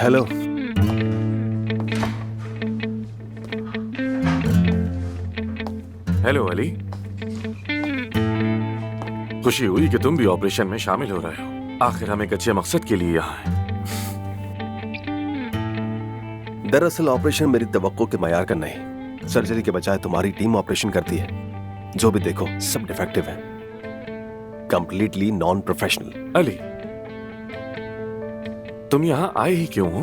Hello. Hello Ali, खुशी हुई कि तुम भी ऑपरेशन में शामिल हो रहे हो। आखिर हम एक अच्छे मकसद के लिए यहाँ हैं। दरअसल ऑपरेशन मेरी तवक्को के मयार का नहीं। सर्जरी के बजाय तुम्हारी टीम ऑपरेशन करती है। जो भी देखो सब डिफेक्टिव है, कंप्लीटली नॉन प्रोफेशनल। अली, तुम यहाँ आए ही क्यों हो?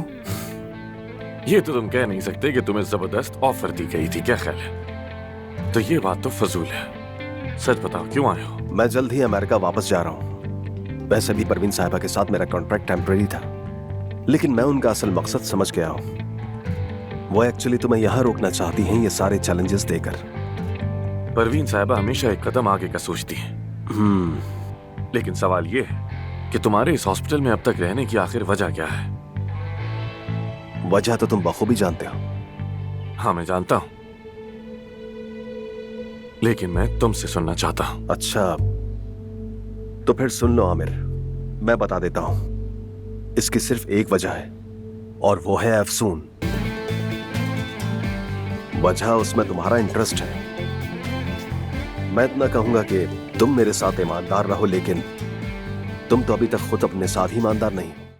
ये तो तुम कह नहीं सकते कि तुम्हें जबरदस्त ऑफर दी गई थी, क्या ख्याल है? तो ये बात तो फजूल है। सच बताओ, क्यों आए हो? मैं जल्द ही अमेरिका वापस जा रहा हूँ। वैसे भी परवीन साहिबा के साथ मेरा कॉन्ट्रैक्ट टेम्परेरी था, लेकिन मैं उनका असल मकसद समझ गया हूँ। वो एक्चुअली तुम्हें यहाँ रोकना चाहती हैं, ये सारे चैलेंजेस देकर। परवीन साहिबा हमेशा एक कदम आगे का सोचती हैं। लेकिन सवाल ये है कि तुम्हारे इस हॉस्पिटल में अब तक रहने की आखिर वजह क्या है? वजह तो तुम बखूबी जानते हो। हाँ, मैं जानता हूं, लेकिन मैं तुमसे सुनना चाहता हूं। अच्छा, तो फिर सुन लो आमिर, मैं बता देता हूं। इसकी सिर्फ एक वजह है, और वो है अफसून। वजह उसमें तुम्हारा इंटरेस्ट है। मैं इतना कहूंगा कि तुम मेरे साथ ईमानदार रहो, लेकिन तुम तो अभी तक खुद अपने साथ ही ईमानदार नहीं।